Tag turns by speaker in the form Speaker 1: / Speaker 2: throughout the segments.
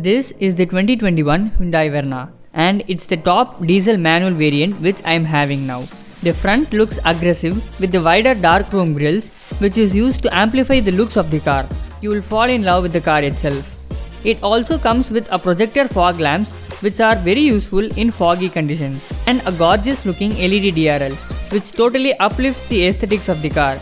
Speaker 1: This is the 2021 Hyundai Verna and it's the top diesel manual variant which I am having now. The front looks aggressive with the wider dark chrome grills which is used to amplify the looks of the car. You will fall in love with the car itself. It also comes with a projector fog lamps which are very useful in foggy conditions and a gorgeous looking LED DRL which totally uplifts the aesthetics of the car.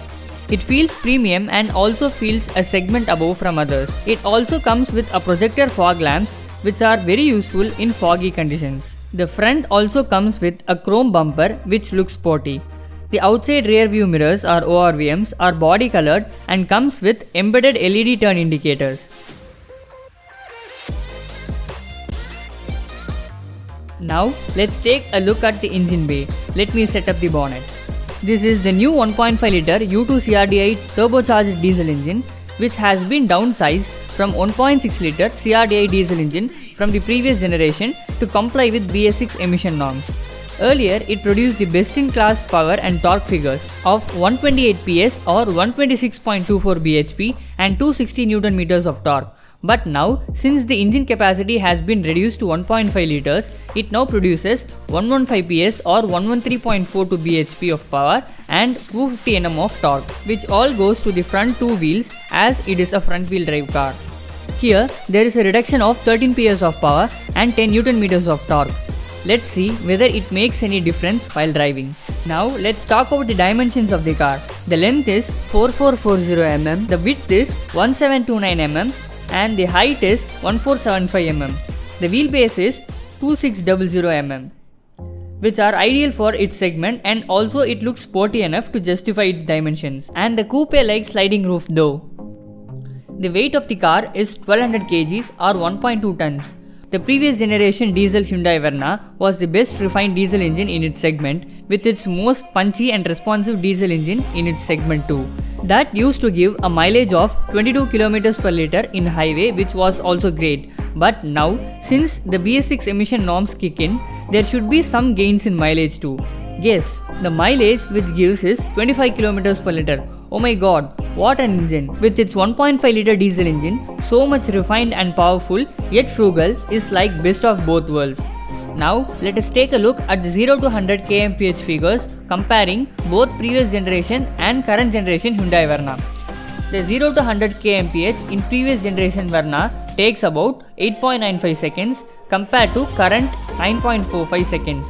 Speaker 1: It feels premium and also feels a segment above from others. It also comes with a projector fog lamps which are very useful in foggy conditions. The front also comes with a chrome bumper which looks sporty. The outside rear view mirrors or ORVMs are body colored and comes with embedded LED turn indicators. Now let's take a look at the engine bay. Let me set up the bonnet. This is the new 1.5 litre U2 CRDI turbocharged diesel engine which has been downsized from 1.6 litre CRDI diesel engine from the previous generation to comply with BS6 emission norms. Earlier it produced the best in class power and torque figures of 128 PS or 126.24 bhp and 260 Nm of torque. But now, since the engine capacity has been reduced to 1.5 litres, it now produces 115 PS or 113.42 bhp of power and 250 Nm of torque, which all goes to the front two wheels as it is a front wheel drive car. Here, there is a reduction of 13 PS of power and 10 Nm of torque. Let's see whether it makes any difference while driving. Now, let's talk about the dimensions of the car. The length is 4440 mm, the width is 1729 mm, and the height is 1475 mm. The wheelbase is 2600 mm, which are ideal for its segment and also it looks sporty enough to justify its dimensions. And the coupe-like sliding roof though. The weight of the car is 1200 kg or 1.2 tons. The previous generation diesel Hyundai Verna was the best refined diesel engine in its segment with its most punchy and responsive diesel engine in its segment too. That used to give a mileage of 22 km per litre in highway which was also great. But now, since the BS6 emission norms kick in, there should be some gains in mileage too. Yes, the mileage which gives is 25 km per litre. Oh my god, what an engine! With its 1.5 litre diesel engine, so much refined and powerful yet frugal is like best of both worlds. Now let us take a look at the 0 to 100 kmph figures comparing both previous generation and current generation Hyundai Verna. The 0 to 100 kmph in previous generation Verna takes about 8.95 seconds compared to current 9.45 seconds.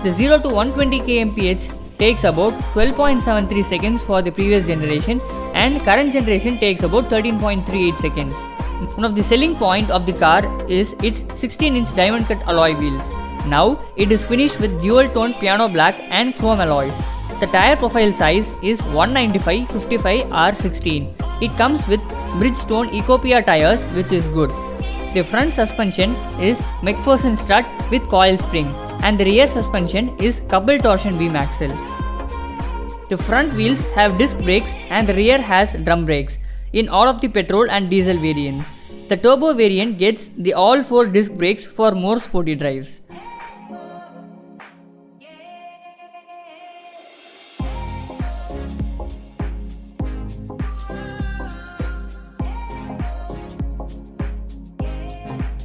Speaker 1: The 0 to 120 kmph takes about 12.73 seconds for the previous generation and current generation takes about 13.38 seconds. One of the selling point of the car is its 16-inch diamond cut alloy wheels. Now it is finished with dual tone piano black and chrome alloys. The tire profile size is 195/55 R16. It comes with Bridgestone Ecopia tires which is good. The front suspension is McPherson strut with coil spring and the rear suspension is coupled torsion beam axle. The front wheels have disc brakes and the rear has drum brakes in all of the petrol and diesel variants. The turbo variant gets the all 4 disc brakes for more sporty drives.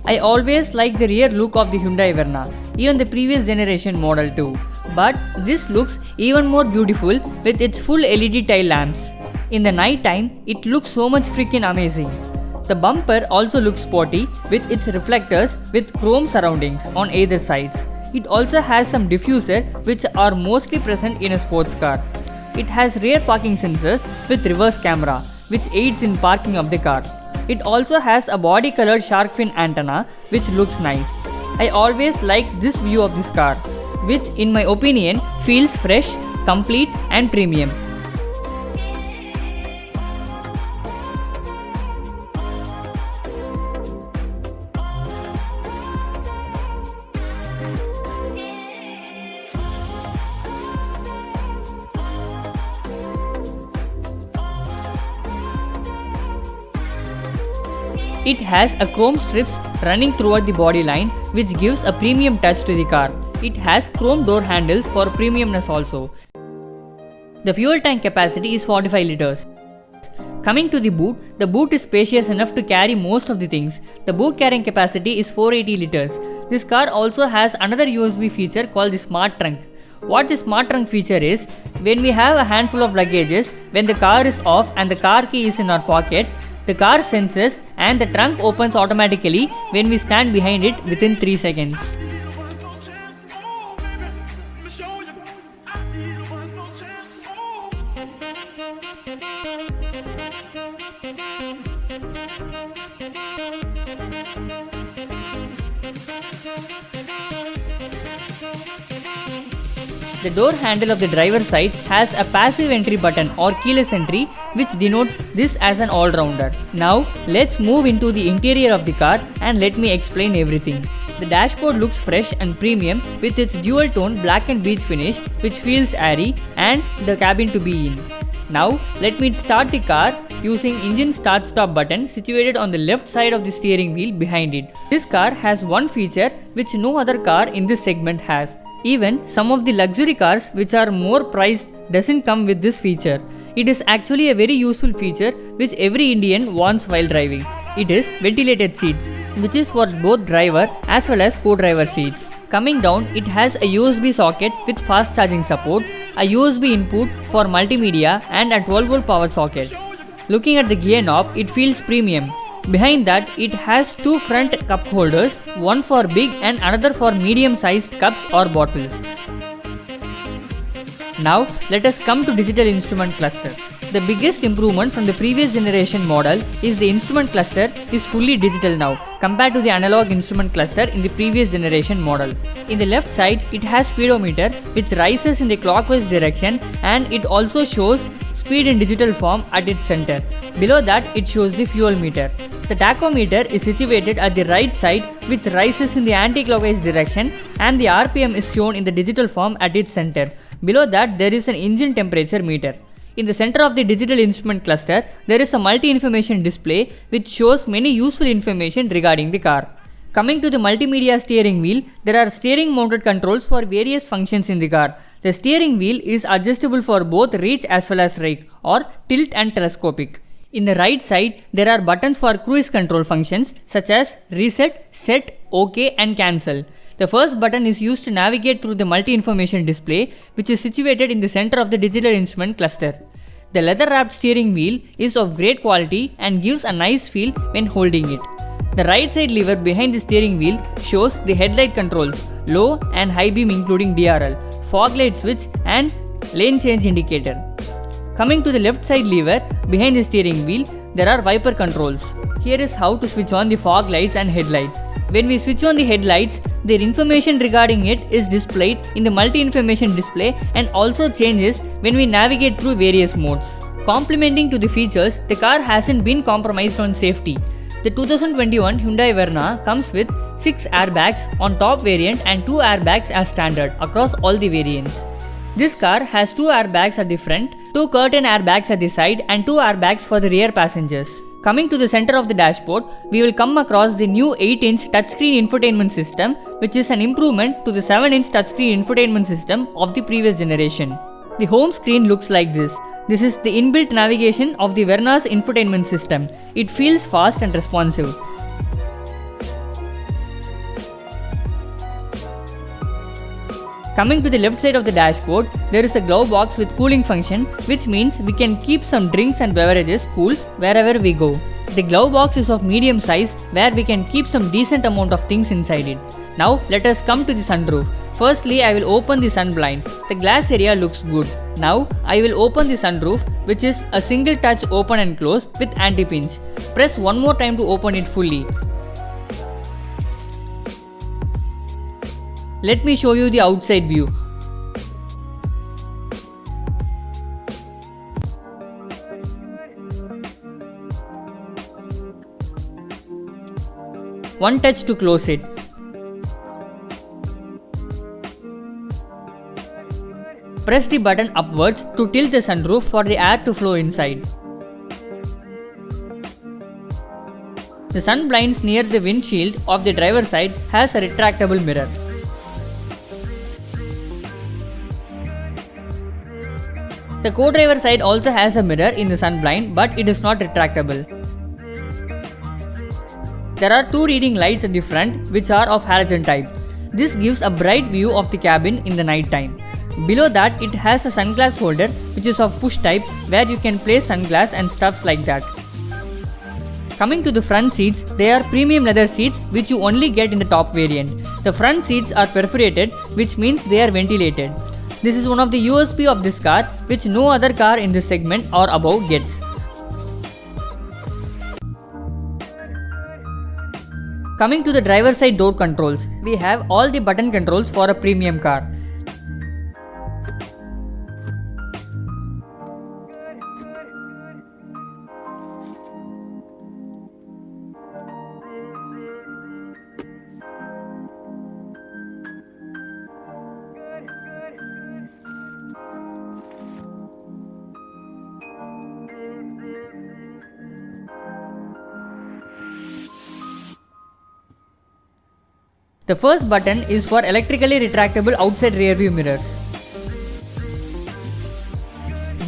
Speaker 1: I always like the rear look of the Hyundai Verna, even the previous generation model too. But this looks even more beautiful with its full LED tail lamps. In the night time, it looks so much freaking amazing. The bumper also looks sporty with its reflectors with chrome surroundings on either sides. It also has some diffuser which are mostly present in a sports car. It has rear parking sensors with reverse camera which aids in parking of the car. It also has a body colored shark fin antenna which looks nice. I always like this view of this car, which in my opinion feels fresh, complete and premium. It has a chrome strips running throughout the body line which gives a premium touch to the car. It has chrome door handles for premiumness also. The fuel tank capacity is 45 liters. Coming to the boot is spacious enough to carry most of the things. The boot carrying capacity is 480 liters. This car also has another USB feature called the Smart Trunk. What the Smart Trunk feature is, when we have a handful of luggages, when the car is off and the car key is in our pocket, the car senses and the trunk opens automatically when we stand behind it within 3 seconds. The door handle of the driver's side has a passive entry button or keyless entry, which denotes this as an all-rounder. Now let's move into the interior of the car and let me explain everything. The dashboard looks fresh and premium with its dual tone black and beige finish, which feels airy and the cabin to be in. Now let me start the car using engine start stop button situated on the left side of the steering wheel behind it. This car has one feature which no other car in this segment has. Even some of the luxury cars which are more priced doesn't come with this feature. It is actually a very useful feature which every Indian wants while driving. It is ventilated seats, which is for both driver as well as co-driver seats. Coming down, it has a USB socket with fast charging support, a USB input for multimedia and a 12-volt power socket. Looking at the gear knob, it feels premium. Behind that, it has two front cup holders, one for big and another for medium-sized cups or bottles. Now, let us come to digital instrument cluster. The biggest improvement from the previous generation model is the instrument cluster is fully digital now compared to the analog instrument cluster in the previous generation model. In the left side, it has speedometer which rises in the clockwise direction, and it also shows speed in digital form at its center. Below that, it shows the fuel meter. The tachometer is situated at the right side, which rises in the anti-clockwise direction, and the RPM is shown in the digital form at its center. Below that, there is an engine temperature meter. In the center of the digital instrument cluster, there is a multi-information display which shows many useful information regarding the car. Coming to the multimedia steering wheel, there are steering mounted controls for various functions in the car. The steering wheel is adjustable for both reach as well as rake, or tilt and telescopic. In the right side, there are buttons for cruise control functions such as reset, set, OK and cancel. The first button is used to navigate through the multi-information display, which is situated in the center of the digital instrument cluster. The leather-wrapped steering wheel is of great quality and gives a nice feel when holding it. The right side lever behind the steering wheel shows the headlight controls, low and high beam including DRL, fog light switch and lane change indicator. Coming to the left side lever behind the steering wheel, there are wiper controls. Here is how to switch on the fog lights and headlights. When we switch on the headlights, their information regarding it is displayed in the multi-information display and also changes when we navigate through various modes. Complementing to the features, the car hasn't been compromised on safety. The 2021 Hyundai Verna comes with 6 airbags on top variant and 2 airbags as standard across all the variants. This car has 2 airbags at the front, 2 curtain airbags at the side and 2 airbags for the rear passengers. Coming to the center of the dashboard, we will come across the new 8-inch touchscreen infotainment system, which is an improvement to the 7-inch touchscreen infotainment system of the previous generation. The home screen looks like this. This is the inbuilt navigation of the Verna's infotainment system. It feels fast and responsive. Coming to the left side of the dashboard, there is a glove box with cooling function, which means we can keep some drinks and beverages cool wherever we go. The glove box is of medium size where we can keep some decent amount of things inside it. Now let us come to the sunroof. Firstly, I will open the sun blind. The glass area looks good. Now I will open the sunroof, which is a single touch open and close with anti-pinch. Press one more time to open it fully. Let me show you the outside view. One touch to close it. Press the button upwards to tilt the sunroof for the air to flow inside. The sun blinds near the windshield of the driver's side has a retractable mirror. The co-driver side also has a mirror in the sun blind, but it is not retractable. There are two reading lights at the front which are of halogen type. This gives a bright view of the cabin in the night time. Below that, it has a sunglass holder which is of push type, where you can place sunglass and stuffs like that. Coming to the front seats, they are premium leather seats which you only get in the top variant. The front seats are perforated, which means they are ventilated. This is one of the USP of this car, which no other car in this segment or above gets. Coming to the driver side door controls, we have all the button controls for a premium car. The first button is for electrically retractable outside rear view mirrors.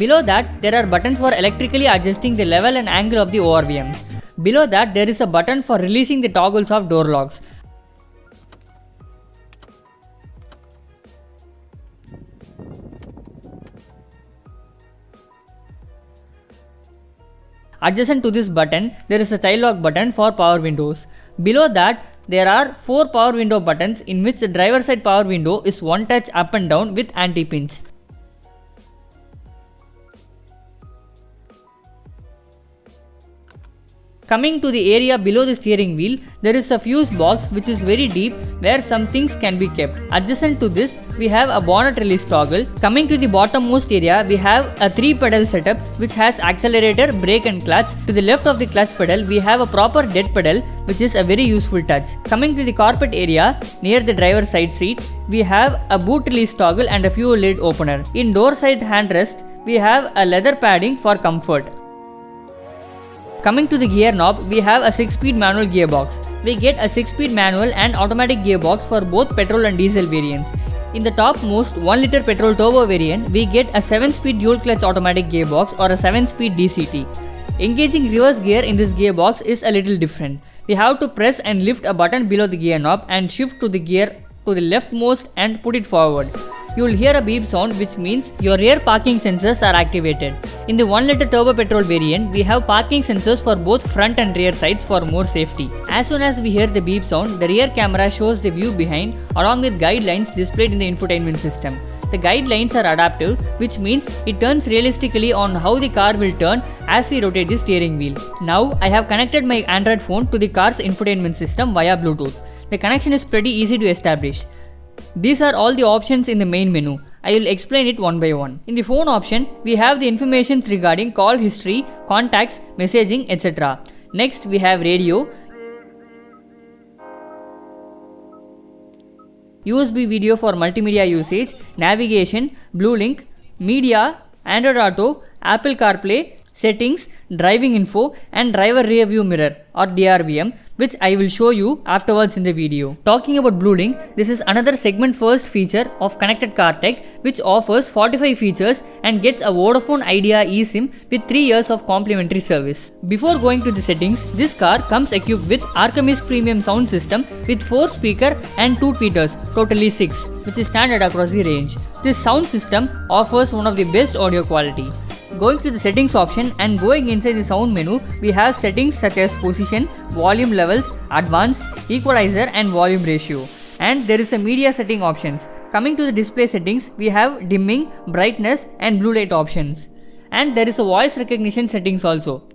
Speaker 1: Below that, there are buttons for electrically adjusting the level and angle of the ORVMs. Below that, there is a button for releasing the toggles of door locks. Adjacent to this button, there is a child lock button for power windows. Below that, there are 4 power window buttons in which the driver side power window is one touch up and down with anti-pinch. Coming to the area below the steering wheel, there is a fuse box which is very deep where some things can be kept. Adjacent to this, we have a bonnet release toggle. Coming to the bottommost area, we have a 3-pedal setup which has accelerator, brake and clutch. To the left of the clutch pedal, we have a proper dead pedal which is a very useful touch. Coming to the carpet area, near the driver's side seat, we have a boot release toggle and a fuel lid opener. In door side handrest, we have a leather padding for comfort. Coming to the gear knob, we have a 6-speed manual gearbox. We get a 6-speed manual and automatic gearbox for both petrol and diesel variants. In the topmost 1-liter petrol turbo variant, we get a 7-speed dual clutch automatic gearbox or a 7-speed DCT. Engaging reverse gear in this gearbox is a little different. We have to press and lift a button below the gear knob and shift to the gear to the leftmost and put it forward. You will hear a beep sound, which means your rear parking sensors are activated. In the 1-liter turbo petrol variant, we have parking sensors for both front and rear sides for more safety. As soon as we hear the beep sound, the rear camera shows the view behind along with guidelines displayed in the infotainment system. The guidelines are adaptive, which means it turns realistically on how the car will turn as we rotate the steering wheel. Now I have connected my Android phone to the car's infotainment system via Bluetooth. The connection is pretty easy to establish. These are all the options in the main menu. I will explain it one by one. In the phone option, we have the information regarding call history, contacts, messaging, etc. Next, we have radio, USB video for multimedia usage, navigation, Bluelink, media, Android Auto, Apple CarPlay, settings, driving info and driver rear view mirror or DRVM, which I will show you afterwards in the video. Talking about Bluelink, this is another segment first feature of connected car tech which offers 45 features and gets a Vodafone Idea eSIM with 3 years of complimentary service. Before going to the settings, this car comes equipped with Arcamis premium sound system with 4 speakers and 2 tweeters, totally 6, which is standard across the range. This sound system offers one of the best audio quality. Going to the settings option and going inside the sound menu, we have settings such as position, volume levels, advanced, equalizer and volume ratio. And there is a media setting options. Coming to the display settings, we have dimming, brightness and blue light options. And there is a voice recognition settings also.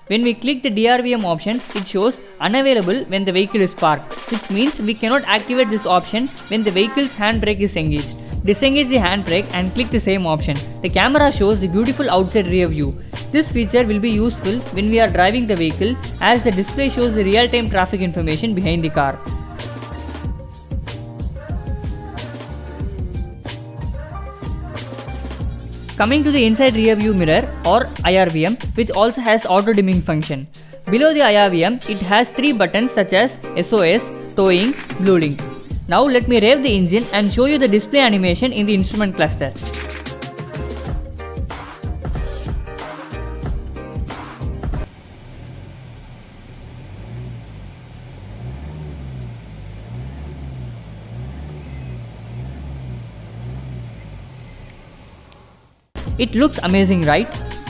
Speaker 1: When we click the DRVM option, it shows unavailable when the vehicle is parked, which means we cannot activate this option when the vehicle's handbrake is engaged. Disengage the handbrake and click the same option. The camera shows the beautiful outside rear view. This feature will be useful when we are driving the vehicle as the display shows the real-time traffic information behind the car. Coming to the inside rear view mirror or IRVM, which also has auto dimming function. Below the IRVM, it has 3 buttons such as SOS, Towing, Blue Link. Now let me rev the engine and show you the display animation in the instrument cluster. It looks amazing, right?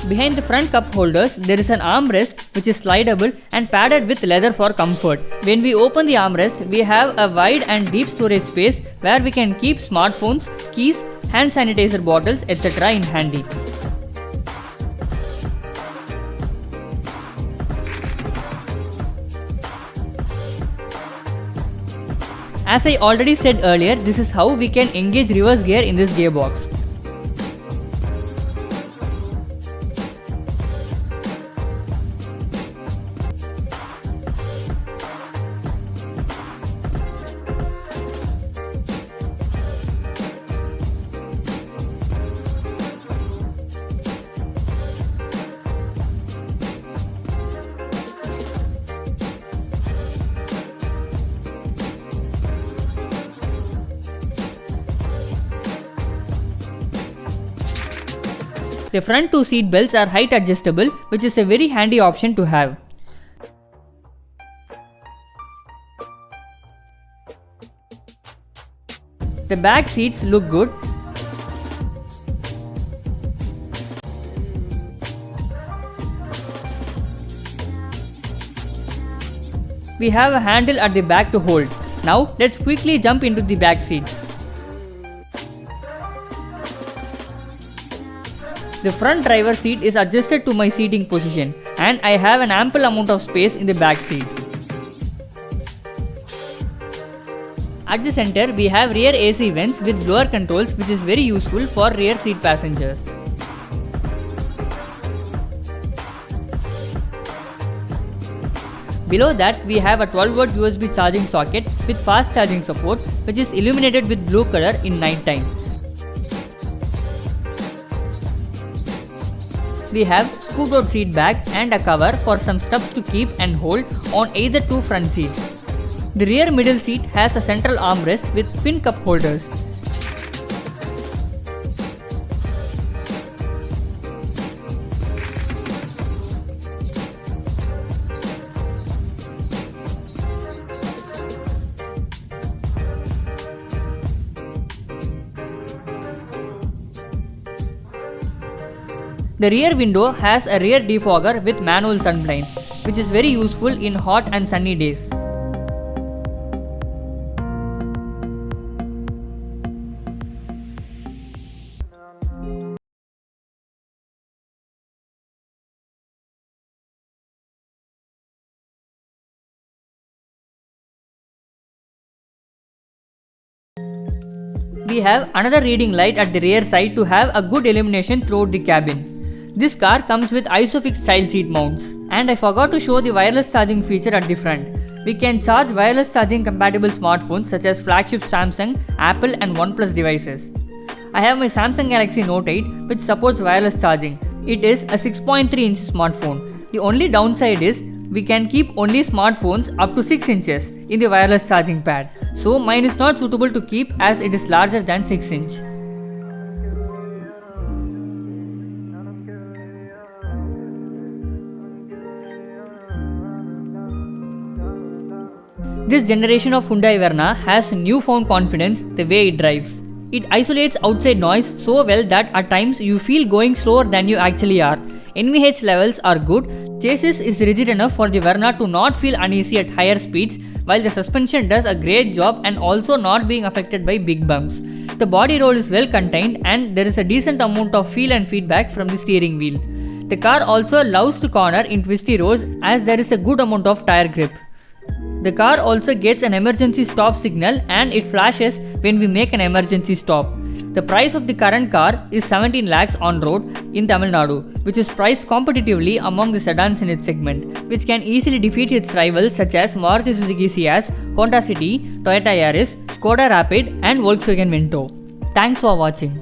Speaker 1: Behind the front cup holders, there is an armrest which is slidable and padded with leather for comfort. When we open the armrest, we have a wide and deep storage space where we can keep smartphones, keys, hand sanitizer bottles, etc. in handy. As I already said earlier, this is how we can engage reverse gear in this gearbox. The front 2 seat belts are height adjustable, which is a very handy option to have. The back seats look good. We have a handle at the back to hold. Now let's quickly jump into the back seats. The front driver seat is adjusted to my seating position and I have an ample amount of space in the back seat. At the center, we have rear AC vents with blower controls, which is very useful for rear seat passengers. Below that, we have a 12-volt USB charging socket with fast charging support, which is illuminated with blue color in night time. We have scooped out seat back and a cover for some stuffs to keep and hold on either 2 front seats. The rear middle seat has a central armrest with fin cup holders. The rear window has a rear defogger with manual sun blinds, which is very useful in hot and sunny days. We have another reading light at the rear side to have a good illumination throughout the cabin. This car comes with ISOFIX style seat mounts. And I forgot to show the wireless charging feature at the front. We can charge wireless charging compatible smartphones such as flagship Samsung, Apple and OnePlus devices. I have my Samsung Galaxy Note 8 which supports wireless charging. It is a 6.3-inch smartphone. The only downside is we can keep only smartphones up to 6 inches in the wireless charging pad. So mine is not suitable to keep as it is larger than 6 inch. This generation of Hyundai Verna has newfound confidence the way it drives. It isolates outside noise so well that at times you feel going slower than you actually are. NVH levels are good. Chassis is rigid enough for the Verna to not feel uneasy at higher speeds, while the suspension does a great job and also not being affected by big bumps. The body roll is well contained and there is a decent amount of feel and feedback from the steering wheel. The car also loves to corner in twisty roads as there is a good amount of tire grip. The car also gets an emergency stop signal and it flashes when we make an emergency stop. The price of the current car is 17 lakhs on road in Tamil Nadu, which is priced competitively among the sedans in its segment, which can easily defeat its rivals such as Maruti Suzuki Ciaz, Honda City, Toyota Yaris, Skoda Rapid and Volkswagen Vento. Thanks for watching.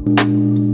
Speaker 2: you.